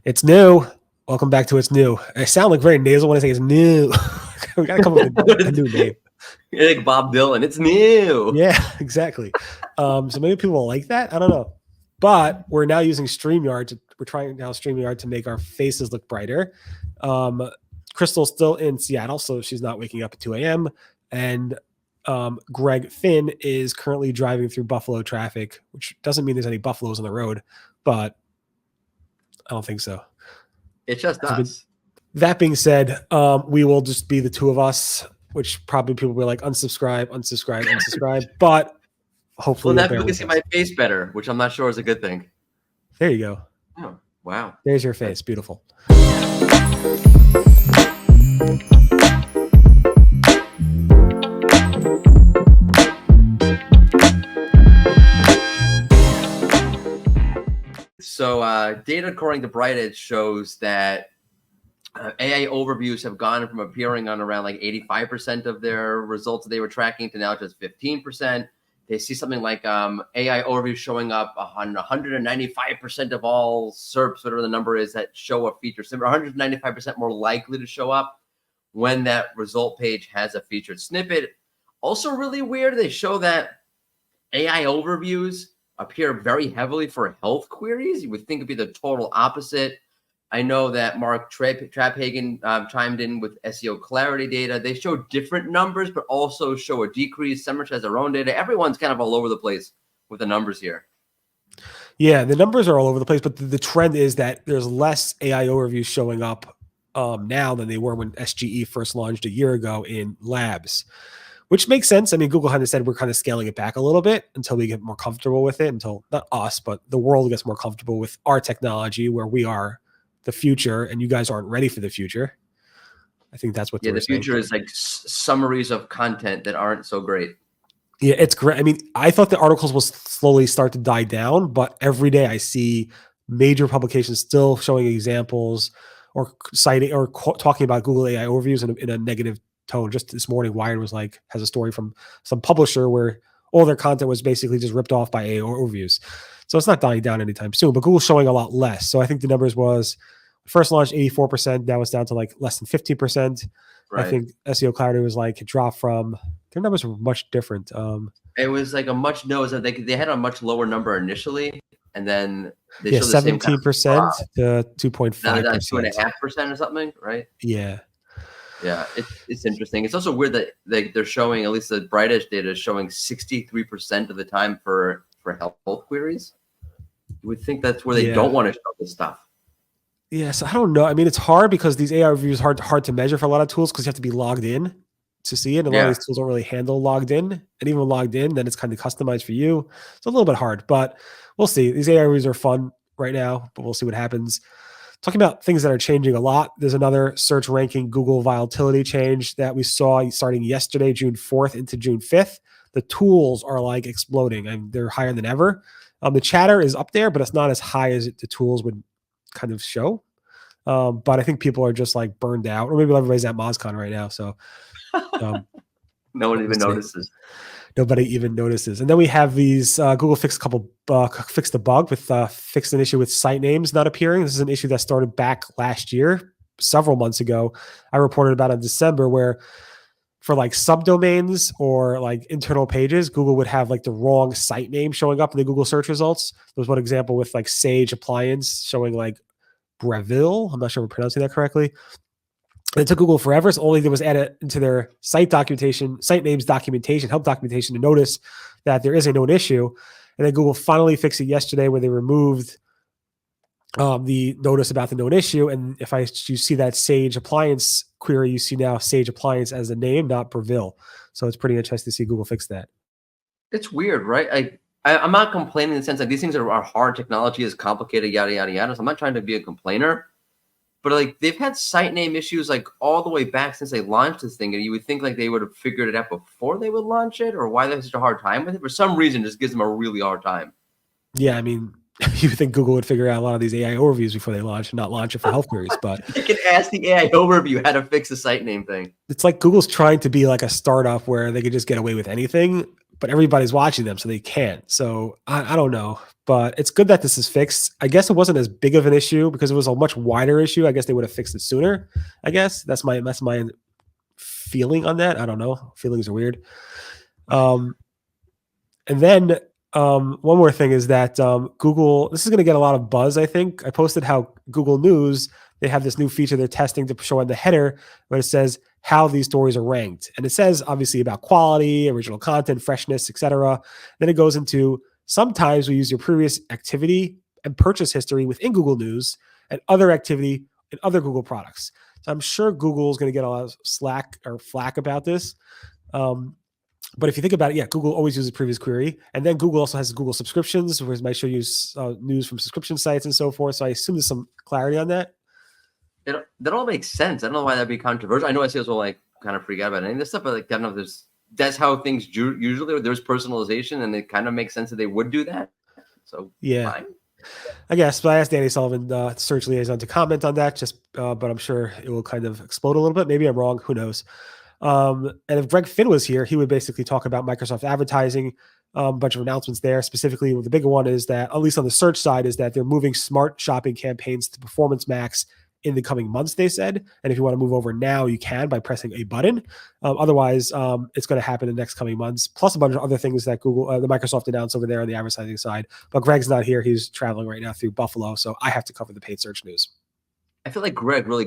It's new. Welcome back to It's New. I sound like very nasal when I say it's new. We got to come up with a new name. You're like Bob Dylan. It's new. Yeah, exactly. So maybe people will like that. I don't know. But we're now using StreamYard. We're trying now StreamYard to make our faces look brighter. Crystal's still in Seattle, so she's not waking up at 2 a.m. And Greg Finn is currently driving through Buffalo traffic, which doesn't mean there's any buffaloes on the road, but I don't think so. It's just us. That being said, we will just be the two of us, which probably people will be like unsubscribe. But hopefully, now people can see my face better, which I'm not sure is a good thing. There you go. Oh, wow. There's your face. Beautiful. So data according to BrightEdge shows that AI overviews have gone from appearing on around like 85% of their results that they were tracking to now just 15%. They see something like AI overviews showing up on 195% of all SERPs, whatever the number is, that show a feature. So 195% more likely to show up when that result page has a featured snippet. Also really weird, they show that AI overviews appear very heavily for health queries. You would think it'd be the total opposite. I know that Mark Traphagen chimed in with SEO clarity data. They show different numbers, but also show a decrease. Semrush has their own data. Everyone's kind of all over the place with the numbers here. Yeah, the numbers are all over the place, but the trend is that there's less AI overviews showing up now than they were when SGE first launched a year ago in labs, which makes sense. I mean, Google kind of said we're kind of scaling it back a little bit until we get more comfortable with it, until not us, but the world gets more comfortable with our technology where we are the future and you guys aren't ready for the future. I think that's what the future is like summaries of content that aren't so great. Yeah, it's great. I mean, I thought the articles will slowly start to die down, but every day I see major publications still showing examples or citing or talking about Google AI overviews in a negative tone. Just this morning, Wired was like, has a story from some publisher where all their content was basically just ripped off by AI overviews. So it's not dying down anytime soon, but Google's showing a lot less. So I think the numbers was first launched 84%. Now it's down to like less than 50%. Right. I think SEO clarity was like, it dropped from, their numbers were much different. It was like a much, no, they had a much lower number initially. And then they showed the 17% to 2.5%. 2.5% or something, right? Yeah. Yeah, it's interesting. It's also weird that they're showing, at least the BrightEdge data is showing 63% of the time for health queries. You would think that's where they don't want to show this stuff. Yeah, so I don't know. I mean, it's hard because these AI reviews are hard to measure for a lot of tools because you have to be logged in to see it. And a lot of these tools don't really handle logged in. And even when logged in, then it's kind of customized for you. It's a little bit hard, but we'll see. These AI reviews are fun right now, but we'll see what happens. Talking about things that are changing a lot, there's another search ranking Google volatility change that we saw starting yesterday, June 4th into June 5th. The tools are like exploding and they're higher than ever. The chatter is up there, but it's not as high as the tools would kind of show. But I think people are just like burned out, or maybe everybody's at MozCon right now. So no one even notices. Nobody even notices. And then we have these Google fixed fixed the bug with fixed an issue with site names not appearing. This is an issue that started back last year, several months ago. I reported about it in December, where for like subdomains or like internal pages, Google would have like the wrong site name showing up in the Google search results. There was one example with like Sage Appliance showing like Breville. I'm not sure if I'm pronouncing that correctly. And it took Google forever. So only there was added into their site names documentation, help documentation to notice that there is a known issue. And then Google finally fixed it yesterday where they removed the notice about the known issue. And if you see that Sage Appliance query, you see now Sage Appliance as the name, not Breville. So it's pretty interesting to see Google fix that. It's weird, right? I'm not complaining in the sense that these things are hard. Technology is complicated, yada, yada, yada. So I'm not trying to be a complainer. But like they've had site name issues like all the way back since they launched this thing. And you would think like they would have figured it out before they would launch it, or why they have such a hard time with it. For some reason, it just gives them a really hard time. Yeah, I mean, you think Google would figure out a lot of these AI overviews before they launch and not launch it for health queries, but they can ask the AI overview how to fix the site name thing. It's like Google's trying to be like a startup where they could just get away with anything, but everybody's watching them, so they can't. So I don't know, but it's good that this is fixed. I guess it wasn't as big of an issue because it was a much wider issue. I guess they would have fixed it sooner. I guess that's my feeling on that. I don't know. Feelings are weird. And then one more thing is that Google, this is going to get a lot of buzz, I think. I posted how Google News, they have this new feature they're testing to show in the header where it says how these stories are ranked. And it says obviously about quality, original content, freshness, etc. Then it goes into sometimes we use your previous activity and purchase history within Google News and other activity in other Google products. So I'm sure Google is going to get a lot of flack about this. But if you think about it, yeah, Google always uses previous query. And then Google also has Google subscriptions, where it might show you news from subscription sites and so forth. So I assume there's some clarity on that. That all makes sense. I don't know why that'd be controversial. I know SEOs will like kind of freak out about any of this stuff, but like I don't know if that's how things usually there's personalization, and it kind of makes sense that they would do that. So yeah, fine. I guess. But I asked Danny Sullivan, search liaison, to comment on that. But I'm sure it will kind of explode a little bit. Maybe I'm wrong. Who knows? And if Greg Finn was here, he would basically talk about Microsoft advertising. A bunch of announcements there. Specifically, the bigger one is that, at least on the search side, is that they're moving smart shopping campaigns to Performance Max in the coming months, they said. And if you want to move over now, you can by pressing a button. Otherwise, it's going to happen in the next coming months, plus a bunch of other things that the Microsoft announced over there on the advertising side. But Greg's not here. He's traveling right now through Buffalo. So I have to cover the paid search news. I feel like Greg really,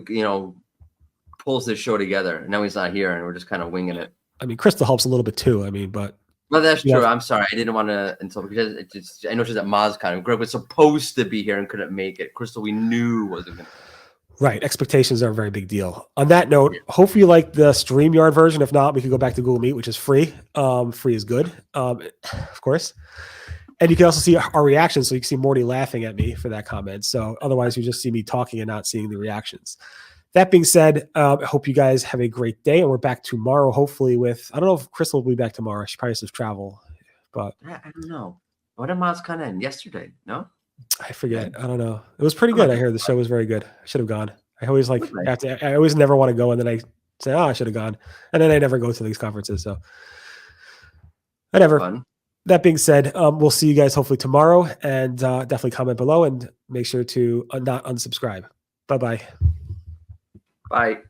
pulls this show together. And now he's not here, and we're just kind of winging it. I mean, Crystal helps a little bit too. I mean, but... Well, that's true. I'm sorry. I didn't want to insult because I know she's at MozCon. Greg was supposed to be here and couldn't make it. Crystal, we knew wasn't going to. Right. Expectations are a very big deal. On that note, hopefully you like the StreamYard version. If not, we can go back to Google Meet, which is free. Free is good, of course. And you can also see our reactions. So you can see Mordy laughing at me for that comment. So otherwise you just see me talking and not seeing the reactions. That being said, I hope you guys have a great day. And we're back tomorrow, hopefully with, I don't know if Crystal will be back tomorrow. She probably has to travel, but I don't know. What did MozCon end yesterday? No? I forget. I don't know. It was pretty good. I heard the show was very good. I should have gone. I always I always never want to go. And then I say, I should have gone. And then I never go to these conferences. So whatever. Fun. That being said, we'll see you guys hopefully tomorrow, and definitely comment below and make sure to not unsubscribe. Bye-bye. Bye.